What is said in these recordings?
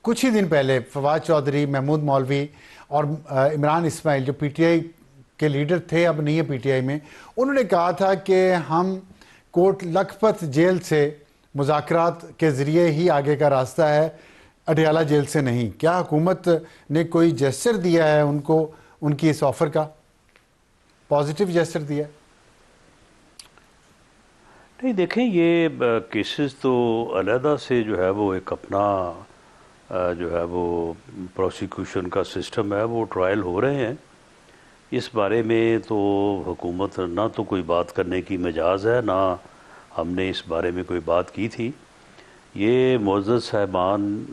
کچھ ہی دن پہلے فواد چودھری، محمود مولوی اور عمران اسماعیل جو پی ٹی آئی کے لیڈر تھے، اب نہیں ہے پی ٹی آئی میں، انہوں نے کہا تھا کہ ہم کوٹ لکھپت جیل سے مذاکرات کے ذریعے ہی آگے کا راستہ ہے، اڈیالہ جیل سے نہیں۔ کیا حکومت نے کوئی جیسچر دیا ہے ان کو، ان کی اس آفر کا پازیٹیو جیسچر دیا ہے؟ نہیں، دیکھیں، یہ کیسز تو علیحدہ سے جو ہے وہ ایک اپنا جو ہے وہ پروسیکیوشن کا سسٹم ہے، وہ ٹرائل ہو رہے ہیں۔ اس بارے میں تو حکومت نہ تو کوئی بات کرنے کی مجاز ہے، نہ ہم نے اس بارے میں کوئی بات کی تھی۔ یہ معزز صاحبان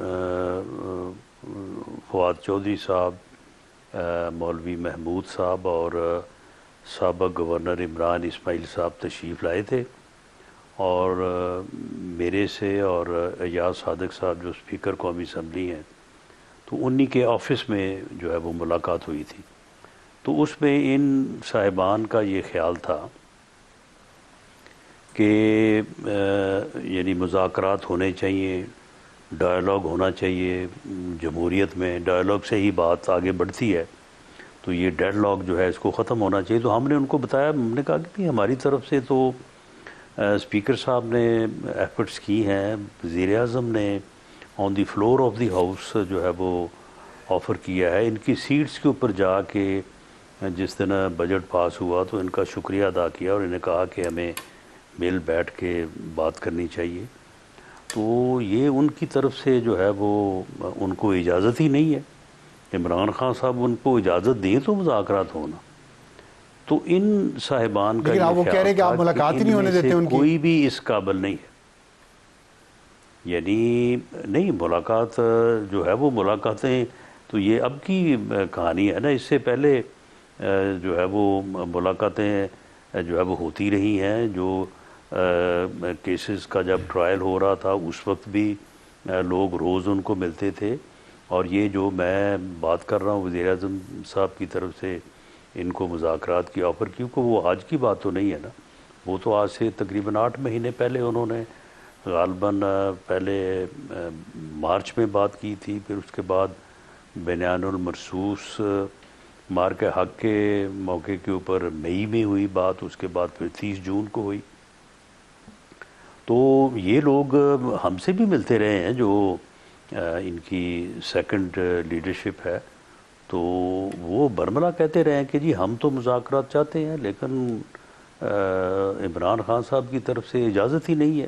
فواد چودھری صاحب، مولوی محمود صاحب اور سابق گورنر عمران اسماعیل صاحب تشریف لائے تھے، اور میرے سے اور ایاز صادق صاحب جو اسپیکر قومی اسمبلی ہیں، تو انہی کے آفس میں جو ہے وہ ملاقات ہوئی تھی۔ تو اس میں ان صاحبان کا یہ خیال تھا کہ یعنی مذاکرات ہونے چاہیے، ڈائیلاگ ہونا چاہیے۔ جمہوریت میں ڈائیلاگ سے ہی بات آگے بڑھتی ہے، تو یہ ڈیڈ لاک جو ہے اس کو ختم ہونا چاہیے۔ تو ہم نے ان کو بتایا، ہم نے کہا کہ ہماری طرف سے تو اسپیکر صاحب نے ایفرٹس کی ہیں، وزیر اعظم نے آن دی فلور آف دی ہاؤس جو ہے وہ آفر کیا ہے، ان کی سیٹس کے اوپر جا کے جس دن بجٹ پاس ہوا تو ان کا شکریہ ادا کیا، اور انہیں کہا کہ ہمیں مل بیٹھ کے بات کرنی چاہیے۔ تو یہ ان کی طرف سے جو ہے وہ ان کو اجازت ہی نہیں ہے۔ عمران خان صاحب ان کو اجازت دیں تو مذاکرات ہونا۔ تو ان صاحبان کا لیکن آپ یہ وہ کہہ رہے خیال ہیں کہ تھا آپ کہ ملاقات ہی ان نہیں میں ہونے سے دیتے ان کی۔ کوئی بھی اس قابل نہیں ہے، یعنی نہیں، ملاقات جو ہے وہ ملاقاتیں تو یہ اب کی کہانی ہے نا، اس سے پہلے جو ہے وہ ملاقاتیں جو ہے وہ ہوتی رہی ہیں۔ جو کیسز کا جب ٹرائل ہو رہا تھا اس وقت بھی لوگ روز ان کو ملتے تھے، اور یہ جو میں بات کر رہا ہوں وزیر اعظم صاحب کی طرف سے ان کو مذاکرات کی آفر کی، کیونکہ وہ آج کی بات تو نہیں ہے نا، وہ تو آج سے تقریباً 8 مہینے پہلے انہوں نے غالباً پہلے مارچ میں بات کی تھی، پھر اس کے بعد بنیان المرصوص مارکہ حق کے موقع کے اوپر مئی میں ہوئی بات، اس کے بعد پھر 30 جون کو ہوئی۔ تو یہ لوگ ہم سے بھی ملتے رہے ہیں جو ان کی سیکنڈ لیڈرشپ ہے، تو وہ برملا کہتے رہے ہیں کہ جی ہم تو مذاکرات چاہتے ہیں، لیکن عمران خان صاحب کی طرف سے اجازت ہی نہیں ہے۔